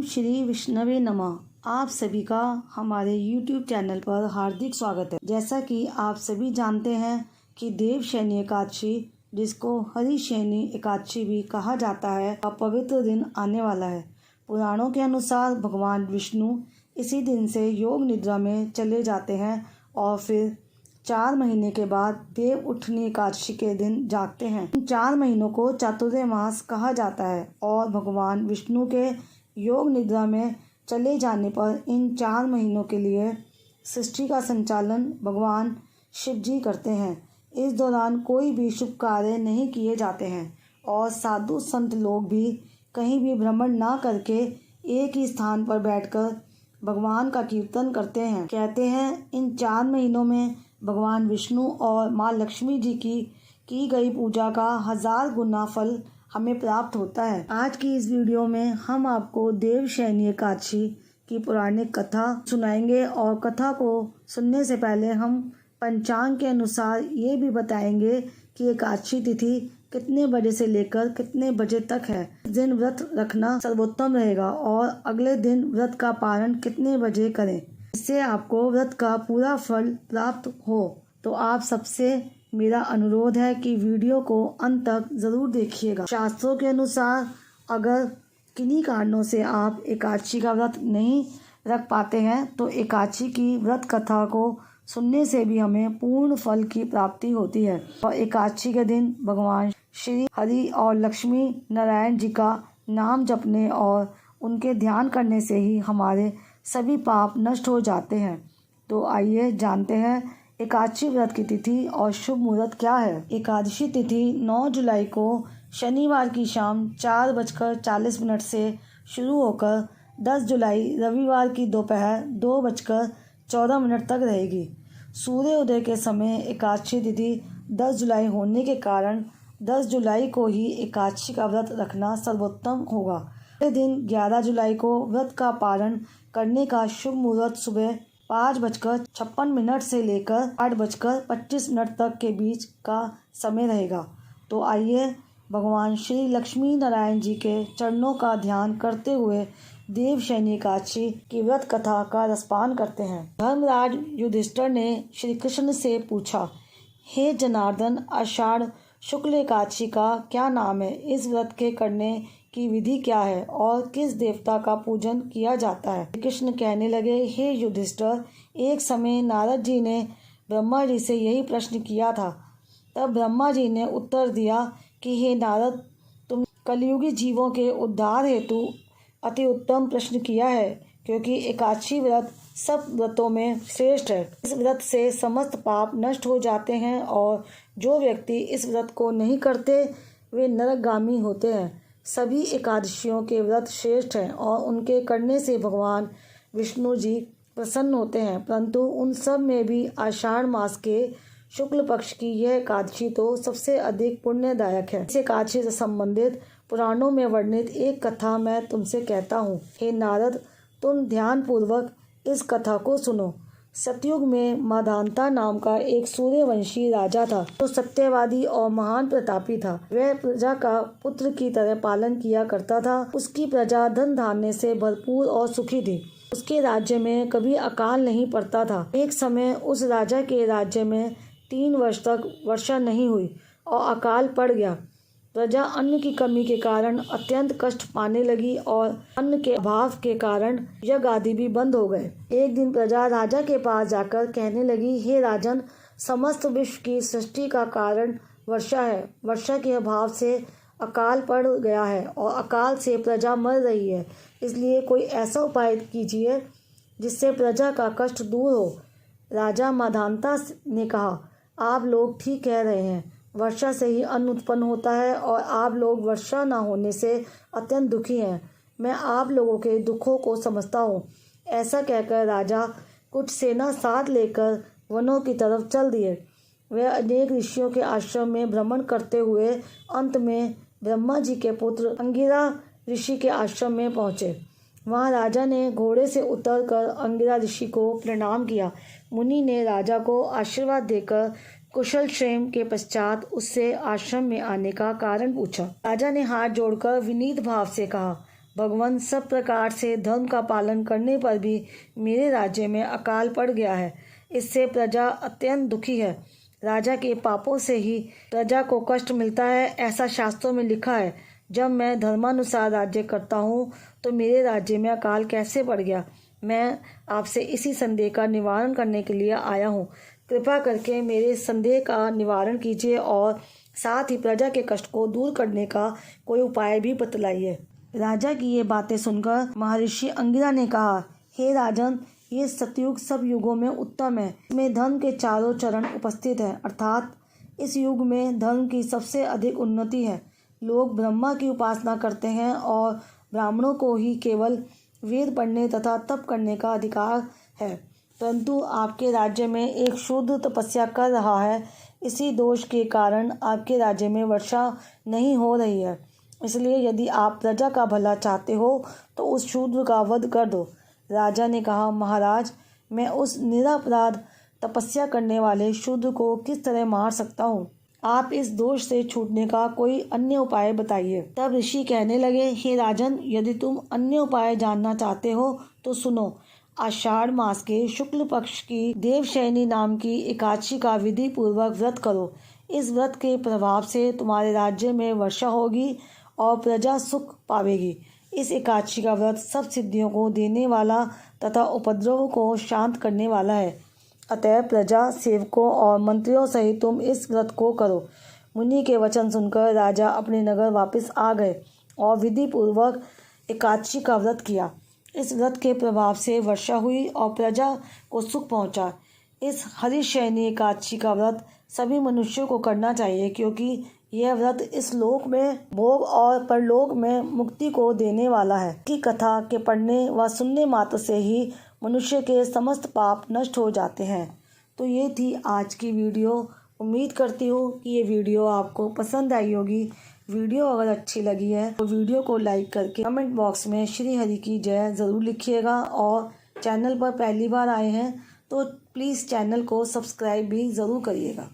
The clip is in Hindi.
श्री विष्णवे नमः। आप सभी का हमारे YouTube चैनल पर हार्दिक स्वागत है। जैसा कि आप सभी जानते हैं कि देवशयनी एकादशी, जिसको हरिशयनी एकादशी भी कहा जाता है, का पवित्र दिन आने वाला है। पुराणों के अनुसार भगवान विष्णु इसी दिन से योग निद्रा में चले जाते हैं और फिर 4 महीने के बाद देव उठनी एकादशी के दिन जागते हैं। इन 4 महीनों को चातुर्मास कहा जाता है और भगवान विष्णु के योग निद्रा में चले जाने पर इन 4 महीनों के लिए सृष्टि का संचालन भगवान शिव जी करते हैं। इस दौरान कोई भी शुभ कार्य नहीं किए जाते हैं और साधु संत लोग भी कहीं भी भ्रमण ना करके एक ही स्थान पर बैठकर भगवान का कीर्तन करते हैं। कहते हैं इन 4 महीनों में भगवान विष्णु और माँ लक्ष्मी जी की गई पूजा का 1000 गुना फल हमें प्राप्त होता है। आज की इस वीडियो में हम आपको देवशयनी एकादशी की पौराणिक कथा सुनाएंगे और कथा को सुनने से पहले हम पंचांग के अनुसार ये भी बताएंगे कि एकादशी तिथि कितने बजे से लेकर कितने बजे तक है। इस दिन व्रत रखना सर्वोत्तम रहेगा और अगले दिन व्रत का पारण कितने बजे करें, इससे आपको व्रत का पूरा फल प्राप्त हो। तो आप सबसे मेरा अनुरोध है कि वीडियो को अंत तक ज़रूर देखिएगा। शास्त्रों के अनुसार अगर किन्हीं कारणों से आप एकादशी का व्रत नहीं रख पाते हैं तो एकादशी की व्रत कथा को सुनने से भी हमें पूर्ण फल की प्राप्ति होती है। और एकादशी के दिन भगवान श्री हरि और लक्ष्मी नारायण जी का नाम जपने और उनके ध्यान करने से ही हमारे सभी पाप नष्ट हो जाते हैं। तो आइए जानते हैं एकादशी व्रत की तिथि और शुभ मुहूर्त क्या है। एकादशी तिथि 9 जुलाई को शनिवार की शाम 4:40 से शुरू होकर 10 जुलाई रविवार की दोपहर 2:14 तक रहेगी। सूर्य उदय के समय एकादशी तिथि 10 जुलाई होने के कारण 10 जुलाई को ही एकादशी का व्रत रखना सर्वोत्तम होगा। अगले दिन 11 जुलाई को व्रत का पारण करने का शुभ मुहूर्त सुबह 5:56 से लेकर 8:25 तक के बीच का समय रहेगा। तो आइए भगवान श्री लक्ष्मी नारायण जी के चरणों का ध्यान करते हुए देवशयनी एकादशी की व्रत कथा का रसपान करते हैं। धर्मराज युधिष्ठिर ने श्री कृष्ण से पूछा, हे जनार्दन, आषाढ़ शुक्ल एकादशी का क्या नाम है? इस व्रत के करने की विधि क्या है और किस देवता का पूजन किया जाता है? कृष्ण कहने लगे, हे युधिष्ठिर, एक समय नारद जी ने ब्रह्मा जी से यही प्रश्न किया था। तब ब्रह्मा जी ने उत्तर दिया कि हे नारद, तुम कलयुगी जीवों के उद्धार हेतु अति उत्तम प्रश्न किया है, क्योंकि एकादशी व्रत सब व्रतों में श्रेष्ठ है। इस व्रत से समस्त पाप नष्ट हो जाते हैं और जो व्यक्ति इस व्रत को नहीं करते वे नरकगामी होते हैं। सभी एकादशियों के व्रत श्रेष्ठ हैं और उनके करने से भगवान विष्णु जी प्रसन्न होते हैं, परंतु उन सब में भी आषाढ़ मास के शुक्ल पक्ष की यह एकादशी तो सबसे अधिक पुण्यदायक है। इस एकादशी से संबंधित पुराणों में वर्णित एक कथा मैं तुमसे कहता हूँ। हे नारद, तुम ध्यान पूर्वक इस कथा को सुनो। सतयुग में माधांता नाम का एक सूर्यवंशी राजा था, जो सत्यवादी और महान प्रतापी था। वह प्रजा का पुत्र की तरह पालन किया करता था। उसकी प्रजा धन धान्य से भरपूर और सुखी थी। उसके राज्य में कभी अकाल नहीं पड़ता था। एक समय उस राजा के राज्य में 3 वर्ष तक वर्षा नहीं हुई और अकाल पड़ गया। प्रजा अन्न की कमी के कारण अत्यंत कष्ट पाने लगी और अन्न के अभाव के कारण यज्ञ आदि भी बंद हो गए। एक दिन प्रजा राजा के पास जाकर कहने लगी, हे राजन, समस्त विश्व की सृष्टि का कारण वर्षा है। वर्षा के अभाव से अकाल पड़ गया है और अकाल से प्रजा मर रही है। इसलिए कोई ऐसा उपाय कीजिए जिससे प्रजा का कष्ट दूर हो। राजा माधांता ने कहा, आप लोग ठीक कह रहे हैं। वर्षा से ही अन्न उत्पन्न होता है और आप लोग वर्षा न होने से अत्यंत दुखी हैं। मैं आप लोगों के दुखों को समझता हूँ। ऐसा कहकर राजा कुछ सेना साथ लेकर वनों की तरफ चल दिए। वह अनेक ऋषियों के आश्रम में भ्रमण करते हुए अंत में ब्रह्मा जी के पुत्र अंगिरा ऋषि के आश्रम में पहुँचे। वहाँ राजा ने घोड़े से उतरकर अंगिरा ऋषि को प्रणाम किया। मुनि ने राजा को आशीर्वाद देकर कुशल क्षेम के पश्चात उससे आश्रम में आने का कारण पूछा। राजा ने हाथ जोड़कर विनीत भाव से कहा, भगवान सब प्रकार से धर्म का पालन करने पर भी मेरे राज्य में अकाल पड़ गया है। इससे प्रजा अत्यंत दुखी है। राजा के पापों से ही प्रजा को कष्ट मिलता है, ऐसा शास्त्रों में लिखा है। जब मैं धर्मानुसार राज्य करता हूँ तो मेरे राज्य में अकाल कैसे पड़ गया? मैं आपसे इसी संदेह का निवारण करने के लिए आया हूँ। कृपा करके मेरे संदेह का निवारण कीजिए और साथ ही प्रजा के कष्ट को दूर करने का कोई उपाय भी बतलाइए। राजा की ये बातें सुनकर महर्षि अंगिरा ने कहा, हे राजन, ये सतयुग सब युगों में उत्तम है। इसमें धर्म के चारों चरण उपस्थित है, अर्थात इस युग में धर्म की सबसे अधिक उन्नति है। लोग ब्रह्मा की उपासना करते हैं और ब्राह्मणों को ही केवल वेद पढ़ने तथा तप करने का अधिकार है, परंतु आपके राज्य में एक शूद्र तपस्या कर रहा है। इसी दोष के कारण आपके राज्य में वर्षा नहीं हो रही है। इसलिए यदि आप प्रजा का भला चाहते हो तो उस शूद्र का वध कर दो। राजा ने कहा, महाराज, मैं उस निरपराध तपस्या करने वाले शूद्र को किस तरह मार सकता हूँ? आप इस दोष से छूटने का कोई अन्य उपाय बताइए। तब ऋषि कहने लगे, हे राजन, यदि तुम अन्य उपाय जानना चाहते हो तो सुनो। आषाढ़ मास के शुक्ल पक्ष की देवशयनी नाम की एकादशी का विधि पूर्वक व्रत करो। इस व्रत के प्रभाव से तुम्हारे राज्य में वर्षा होगी और प्रजा सुख पावेगी। इस एकादशी का व्रत सब सिद्धियों को देने वाला तथा उपद्रव को शांत करने वाला है। अतः प्रजा, सेवकों और मंत्रियों सहित तुम इस व्रत को करो। मुनि के वचन सुनकर राजा अपने नगर वापस आ गए और विधि पूर्वक एकादशी का व्रत किया। इस व्रत के प्रभाव से वर्षा हुई और प्रजा को सुख पहुंचा। इस हरिशयनी एकादशी का व्रत सभी मनुष्यों को करना चाहिए, क्योंकि यह व्रत इस लोक में भोग और परलोक में मुक्ति को देने वाला है। की कथा के पढ़ने व सुनने मात्र से ही मनुष्य के समस्त पाप नष्ट हो जाते हैं। तो ये थी आज की वीडियो। उम्मीद करती हूँ कि ये वीडियो आपको पसंद आई होगी। वीडियो अगर अच्छी लगी है तो वीडियो को लाइक करके कमेंट बॉक्स में श्री हरि की जय ज़रूर लिखिएगा, और चैनल पर पहली बार आए हैं तो प्लीज़ चैनल को सब्सक्राइब भी ज़रूर करिएगा।